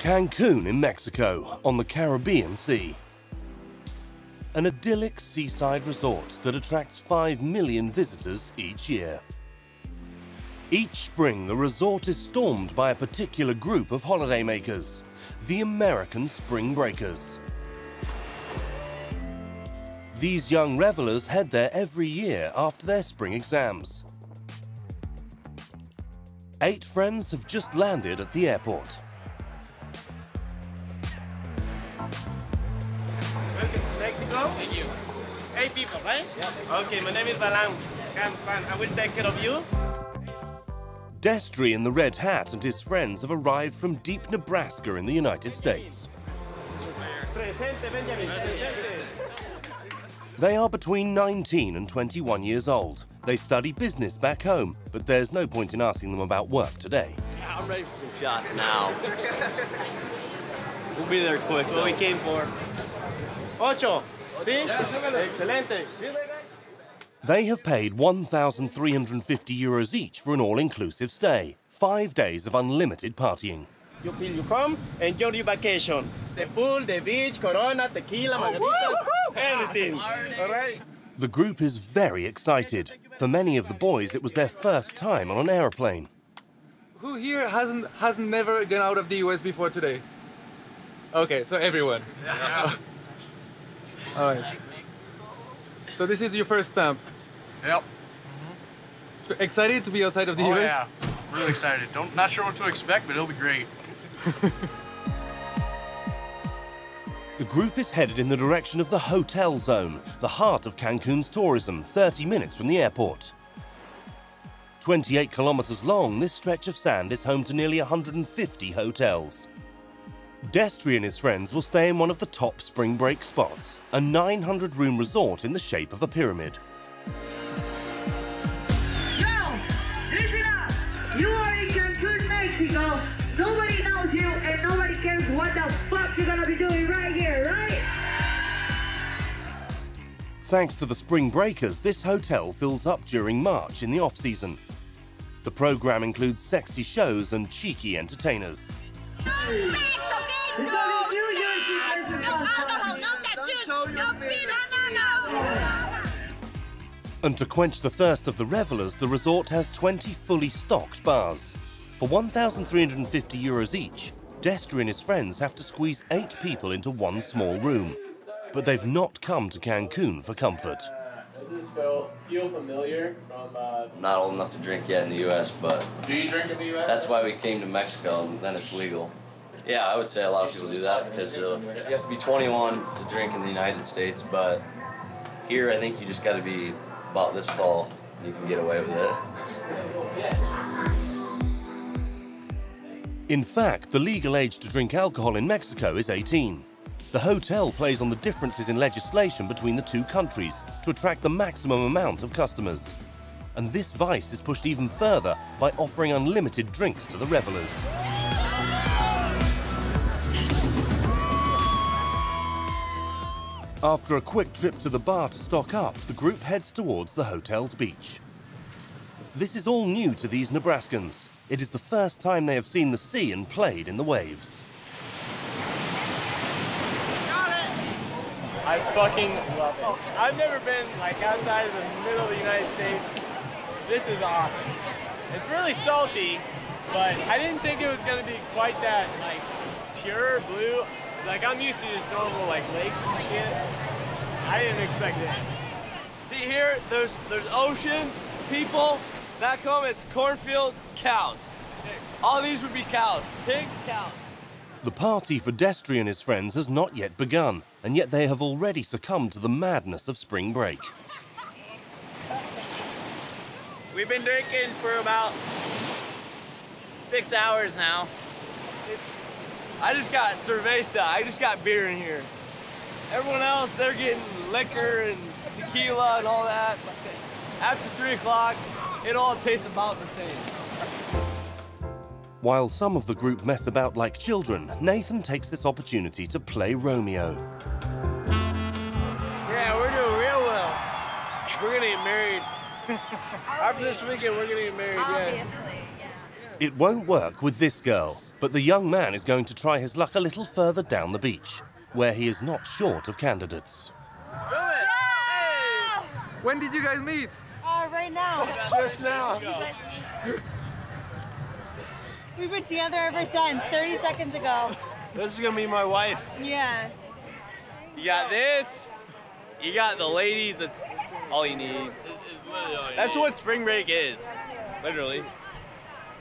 Cancun in Mexico, on the Caribbean Sea. An idyllic seaside resort that attracts 5 million visitors each year. Each spring, the resort is stormed by a particular group of holidaymakers, the American Spring Breakers. These young revelers head there every year after their spring exams. 8 friends have just landed at the airport. Welcome to Mexico. Thank you. 8 people, right? Yeah. Okay, my name is Balam. I will take care of you. Destry in the red hat and his friends have arrived from deep Nebraska in the United States. They are between 19 and 21 years old. They study business back home, but there's no point in asking them about work today. Yeah, I'm ready for some shots now. We'll be there quick. That's what we came for. Ocho. ¿Sí? Excelente. They have paid 1,350 euros each for an all-inclusive stay. 5 days of unlimited partying. You feel you come, enjoy your vacation. The pool, the beach, Corona, tequila, margarita, everything. All right? The group is very excited. For many of the boys, it was their first time on an airplane. Who here hasn't never gone out of the US before today? Okay, so everyone. Yeah. All right. So this is your first stamp. Yep. Excited to be outside of the US? Oh yeah, really excited. Not sure what to expect, but it'll be great. The group is headed in the direction of the hotel zone, the heart of Cancun's tourism, 30 minutes from the airport. 28 kilometers long, this stretch of sand is home to nearly 150 hotels. Destry and his friends will stay in one of the top spring break spots, a 900-room resort in the shape of a pyramid. Yo, listen up! You are in Cancun, Mexico. Nobody knows you and nobody cares what the fuck you're gonna be doing right here, right? Thanks to the Spring Breakers, this hotel fills up during March in the off-season. The program includes sexy shows and cheeky entertainers. No alcohol, no tattoos, no beer, no. And to quench the thirst of the revelers, the resort has 20 fully stocked bars. For 1,350 euros each, Destry and his friends have to squeeze 8 people into one small room. But they've not come to Cancun for comfort. Does this feel familiar from... I'm not old enough to drink yet in the U.S., but... Do you drink in the U.S.? That's why we came to Mexico, and then it's legal. Yeah, I would say a lot of people do that because you have to be 21 to drink in the United States, but here I think you just got to be about this tall and you can get away with it. In fact, the legal age to drink alcohol in Mexico is 18. The hotel plays on the differences in legislation between the two countries to attract the maximum amount of customers. And this vice is pushed even further by offering unlimited drinks to the revelers. After a quick trip to the bar to stock up, the group heads towards the hotel's beach. This is all new to these Nebraskans. It is the first time they have seen the sea and played in the waves. I fucking love it. I've never been outside of the middle of the United States. This is awesome. It's really salty, but I didn't think it was gonna be quite that pure blue. I'm used to just normal lakes and shit. I didn't expect this. See here, there's ocean, people. Back home it's cornfield, cows. All these would be cows. Pigs, cows. The party for Destry and his friends has not yet begun, and yet they have already succumbed to the madness of spring break. We've been drinking for about 6 hours now. I just got cerveza. I just got beer in here. Everyone else, they're getting liquor and tequila and all that. After 3 o'clock, it all tastes about the same. While some of the group mess about like children, Nathan takes this opportunity to play Romeo. Yeah, we're doing real well. We're gonna get married. After this weekend, we're gonna get married, yeah. Obviously, yeah. It won't work with this girl, but the young man is going to try his luck a little further down the beach, where he is not short of candidates. Hey! When did you guys meet? Right now. Just now. We've been together ever since, 30 seconds ago. This is gonna be my wife. Yeah. You got this. You got the ladies. That's all you need. That's what spring break is, literally.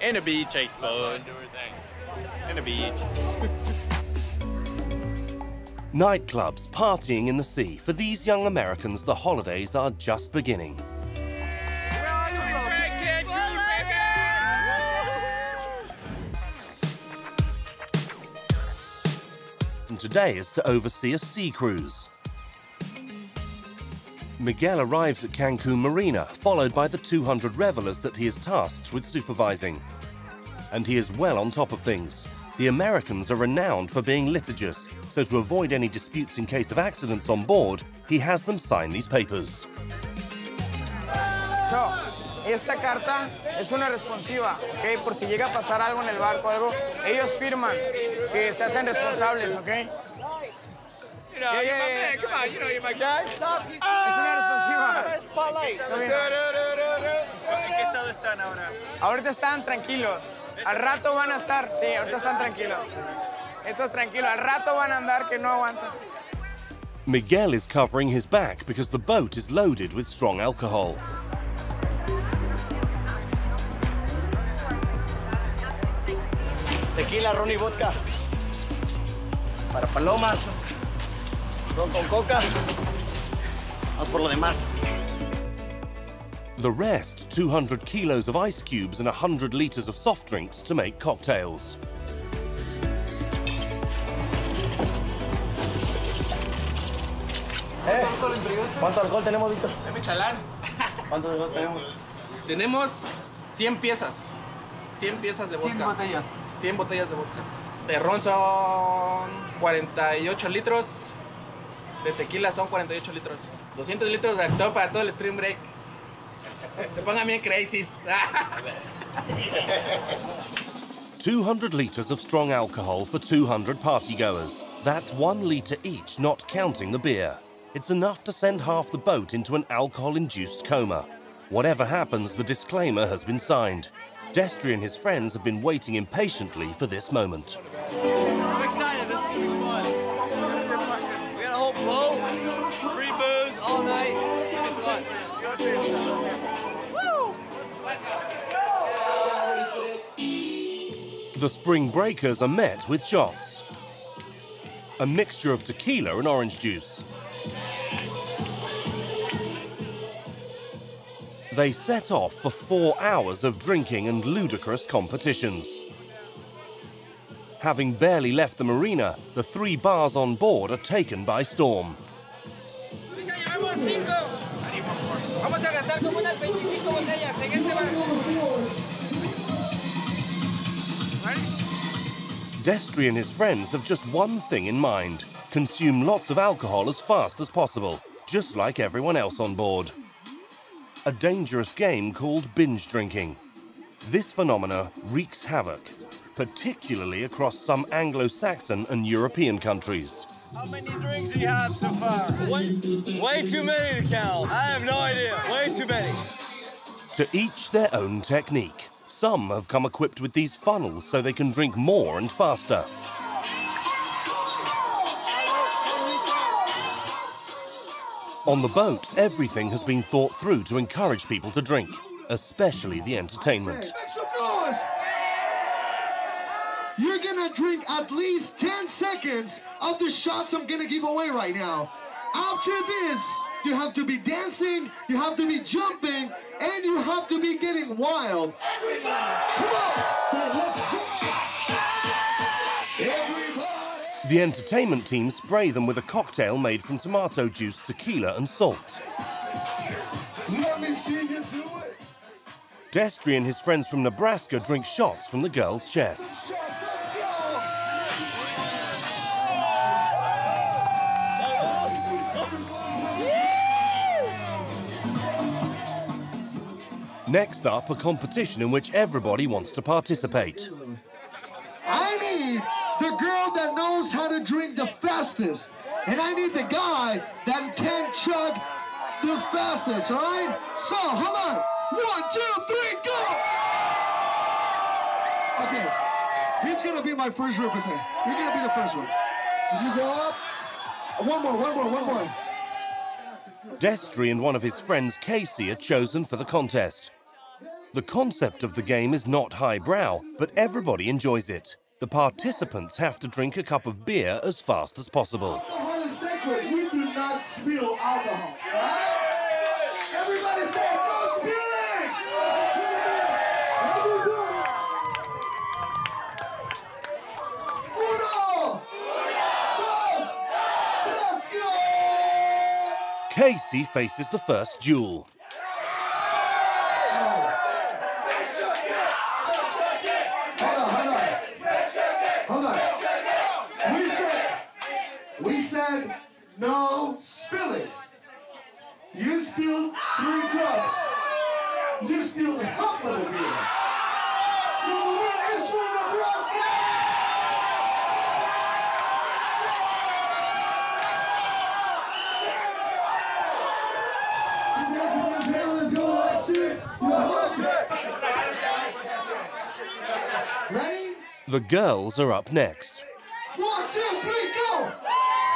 And a beach, I suppose. And a beach. Nightclubs, partying in the sea. For these young Americans, the holidays are just beginning. And today is to oversee a sea cruise. Miguel arrives at Cancun Marina, followed by the 200 revelers that he is tasked with supervising. And he is well on top of things. The Americans are renowned for being litigious, so to avoid any disputes in case of accidents on board, he has them sign these papers. So, esta carta es una responsiva, ¿ok? Por si llega a pasar algo en el barco, algo, ellos firman que se hacen responsables, ¿ok? You know, you're my man. Come on, you know you're my guy. Stop. Es una responsiva. Spotlight. ¿En qué estado están ahora? Ahorita están tranquilos. Al rato van a estar, sí, ahorita están tranquilos. Estos tranquilos, al rato van a andar que no aguantan. Miguel is covering his back because the boat is loaded with strong alcohol. Tequila, ron y vodka. Para palomas. Ron con coca. Vamos por lo demás. The rest, 200 kilos of ice cubes and 100 liters of soft drinks to make cocktails. ¿Cuánto alcohol tenemos, Víctor? Es mi chalán. ¿Cuánto alcohol tenemos? Tenemos 100 piezas. 100 piezas de vodka. 100 botellas. 100 botellas de vodka. De ron son 48 litros. De tequila son 48 litros. 200 litros de actor para todo el spring break. Se pongan bien crazies. 200 liters of strong alcohol for 200 partygoers. That's 1 liter each, not counting the beer. It's enough to send half the boat into an alcohol-induced coma. Whatever happens, the disclaimer has been signed. Destry and his friends have been waiting impatiently for this moment. I'm excited. This is gonna be fun. We got a whole boat, free booze all night. It's gonna be fun. The spring breakers are met with shots. A mixture of tequila and orange juice. They set off for 4 hours of drinking and ludicrous competitions. Having barely left the marina, the 3 bars on board are taken by storm. Destry and his friends have just one thing in mind: consume lots of alcohol as fast as possible, just like everyone else on board. A dangerous game called binge drinking. This phenomena wreaks havoc, particularly across some Anglo-Saxon and European countries. How many drinks do you have so far? Way too many to count. I have no idea. Way too many. To each their own technique. Some have come equipped with these funnels so they can drink more and faster. On the boat, everything has been thought through to encourage people to drink, especially the entertainment. Make some noise! You're gonna drink at least 10 seconds of the shots I'm gonna give away right now. After this, you have to be dancing, you have to be jumping, and you have to be getting wild. Come on! The entertainment team spray them with a cocktail made from tomato juice, tequila and salt. Let me see you do it. Destry and his friends from Nebraska drink shots from the girls' chests. Next up, a competition in which everybody wants to participate. I need the girl that knows how to drink the fastest. And I need the guy that can chug the fastest, all right? So, hold on. 1, 2, 3, go! Okay, he's gonna be my first representative. You're gonna be the first one. Did you go up? One more. Destry and one of his friends, Casey, are chosen for the contest. The concept of the game is not highbrow, but everybody enjoys it. The participants have to drink a cup of beer as fast as possible. Alcohol is sacred. We do not spill alcohol. Right? Everybody say, no spilling! Uno! Dos! Let's go! Casey faces the first duel. We said no spilling. You spilled 3 drops. You spilled half of the beer. So the win is for Nebraska! Let's go. Let's do it. Ready? The girls are up next. 1, 2, 3, go!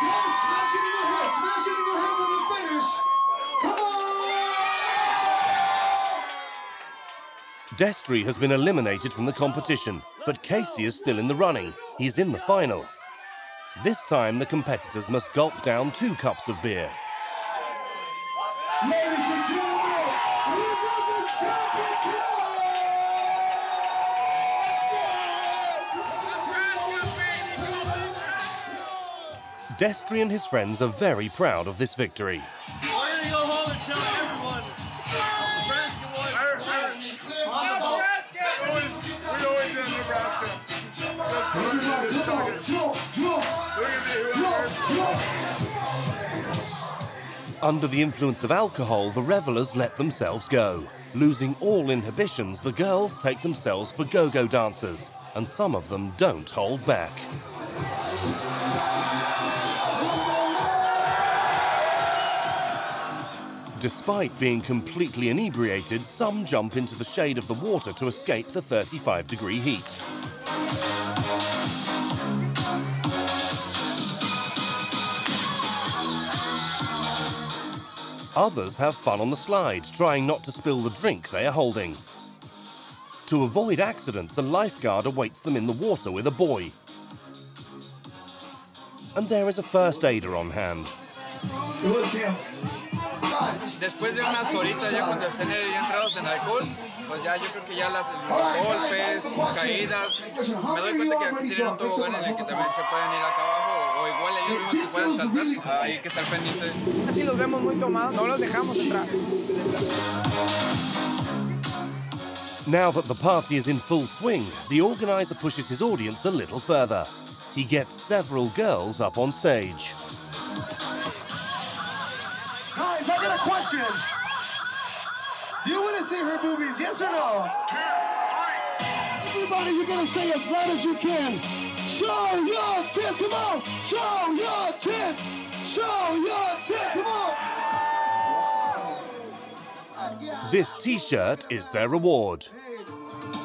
Guys, smash it in your head. Smash it in your head when you finish. Come on! Destry has been eliminated from the competition, but Casey is still in the running. He's in the final. This time, the competitors must gulp down 2 cups of beer. Ladies and gentlemen, we got the champions here! Destry and his friends are very proud of this victory. We're gonna go home and tell everyone Nebraska won. We always in Nebraska. Under the influence of alcohol, the revelers let themselves go. Losing all inhibitions, the girls take themselves for go-go dancers, and some of them don't hold back. Despite being completely inebriated, some jump into the shade of the water to escape the 35-degree heat. Others have fun on the slide, trying not to spill the drink they are holding. To avoid accidents, a lifeguard awaits them in the water with a buoy. And there is a first aider on hand. Después de unas horitas, ya cuando estén entrados en alcohol, pues ya yo creo que ya los golpes, caídas, me doy cuenta que aquí tienen un tobogán en el que también se pueden ir acá abajo, o igual ellos mismos que pueden saltar, hay que estar pendientes. Así los vemos muy tomados, no los dejamos entrar. Now that the party is in full swing, the organizer pushes his audience a little further. He gets several girls up on stage. Guys, I got a question. Do you want to see her boobies, yes or no? Everybody, you're going to say as loud as you can. Show your tits, come on! Show your tits! Show your tits, come on! This t-shirt is their reward.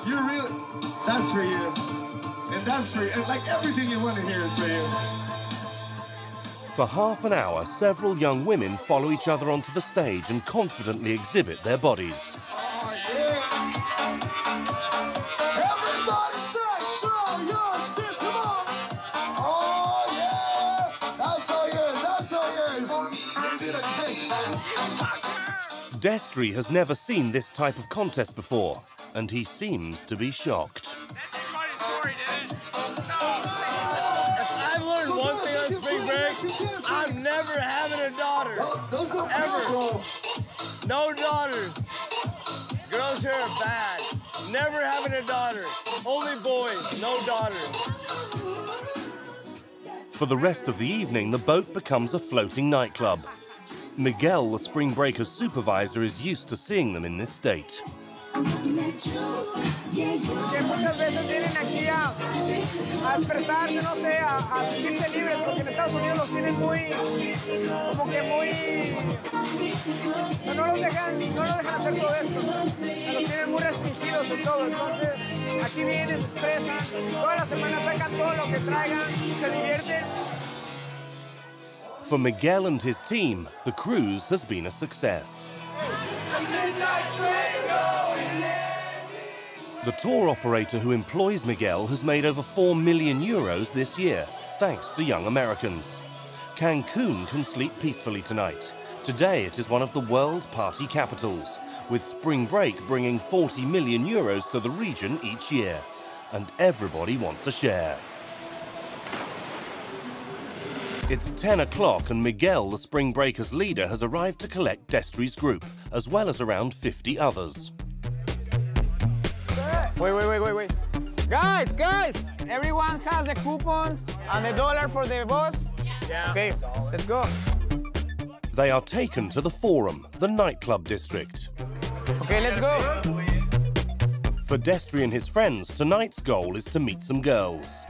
You're really... That's for you. And that's for you. And like everything you want to hear is for you. For half an hour, several young women follow each other onto the stage and confidently exhibit their bodies. Oh, yeah. Everybody say, show your tits, come on! Oh, yeah! That's all yours, that's all yours. Destry has never seen this type of contest before, and he seems to be shocked. One thing on spring break, I'm never having a daughter. Ever. No daughters. Girls here are bad. Never having a daughter. Only boys, no daughters. For the rest of the evening, the boat becomes a floating nightclub. Miguel, the spring breakers supervisor, is used to seeing them in this state. Que muchas veces vienen aquí a expresarse, no sé, a sentirse libres, porque en Estados Unidos los tienen muy, como que muy, o sea, no los dejan hacer todo esto, o sea, los tienen muy restringidos en todo, entonces aquí vienen, se expresan, todas las semanas sacan todo lo que traigan, se divierten. For Miguel and his team, the cruise has been a success. The tour operator who employs Miguel has made over €4 million this year, thanks to young Americans. Cancun can sleep peacefully tonight. Today it is one of the world party capitals, with spring break bringing €40 million to the region each year. And everybody wants a share. It's 10 o'clock and Miguel, the Spring Breakers leader, has arrived to collect Destry's group, as well as around 50 others. Wait. Guys, everyone has the coupon and the dollar for the bus? Yeah. Okay, let's go. They are taken to the Forum, the nightclub district. Okay, let's go. For Destry and his friends, tonight's goal is to meet some girls.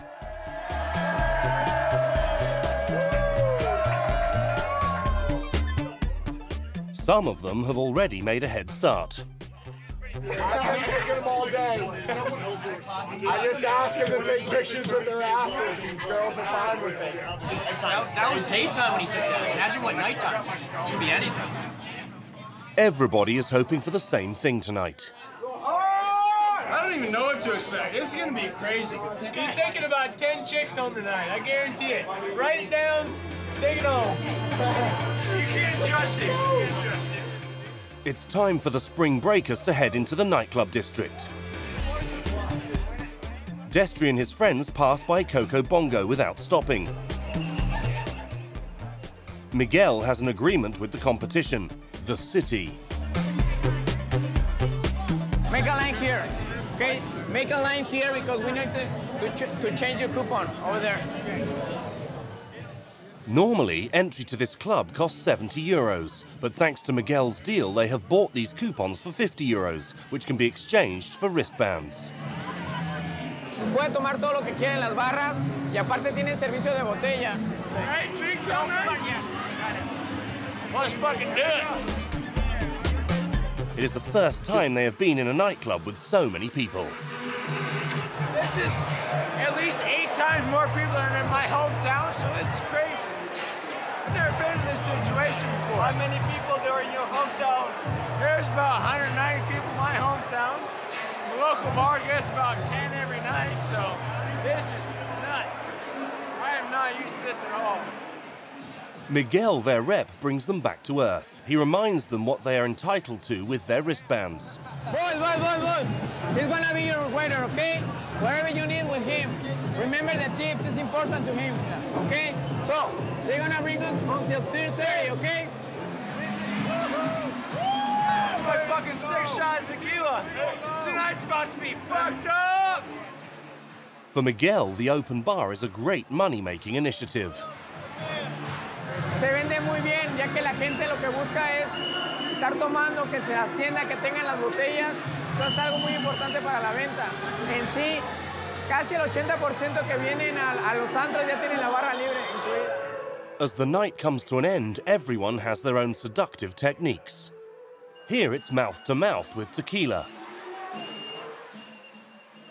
Some of them have already made a head start. I've been taking them all day. I just ask them to take pictures with their asses, and girls are fine with it. That was daytime when he took that. Imagine what nighttime was. It could be anything. Everybody is hoping for the same thing tonight. I don't even know what to expect. This is gonna be crazy. He's taking about 10 chicks home tonight. I guarantee it. Write it down. Take it home. You can't trust it. You can't trust it. It's time for the Spring Breakers to head into the nightclub district. Destry and his friends pass by Coco Bongo without stopping. Miguel has an agreement with the competition, the city. Make a line here, okay? Make a line here because we need to change your coupon over there. Normally, entry to this club costs €70, but thanks to Miguel's deal, they have bought these coupons for €50, which can be exchanged for wristbands. Puede tomar todo lo que quiera en las barras y aparte tienen servicio de botella. Hey, drinks on me? Let's fucking do it. It is the first time they have been in a nightclub with so many people. This is at least 8 times more people than in my hometown, so this is crazy. I've never been in this situation before. How many people there in your hometown? There's about 190 people in my hometown. The local bar gets about 10 every night, so this is nuts. I am not used to this at all. Miguel, their rep, brings them back to earth. He reminds them what they are entitled to with their wristbands. Boys. He's gonna be your waiter, okay? Whatever you need with him. Remember the tips is important to him, okay? So, they're gonna bring us until 3:30, okay? That's my fucking 6 shots of tequila. Tonight's about to be fucked up. For Miguel, the open bar is a great money-making initiative. Se vende muy bien, ya que la gente lo que busca es estar tomando, que se atienda, que tengan las botellas. Eso es algo muy importante para la venta. En sí, casi el 80% que vienen a los antros ya tienen la barra libre incluida. As the night comes to an end, everyone has their own seductive techniques. Here it's mouth-to-mouth with tequila.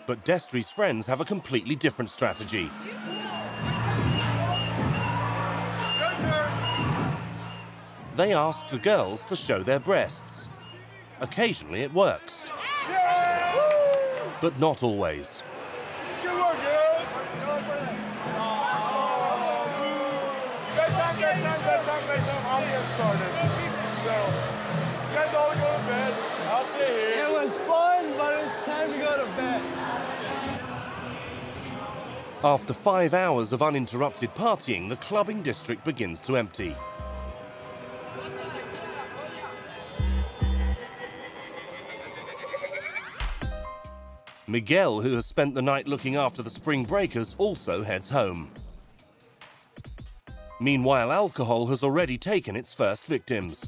But Destry's friends have a completely different strategy. They ask the girls to show their breasts. Occasionally it works, but not always. Good work, girl. Good time. I'll get started. So, you guys all go to bed. I'll stay here. It was fun, but it's time to go to bed. After 5 hours of uninterrupted partying, the clubbing district begins to empty. Miguel, who has spent the night looking after the Spring Breakers, also heads home. Meanwhile, alcohol has already taken its first victims.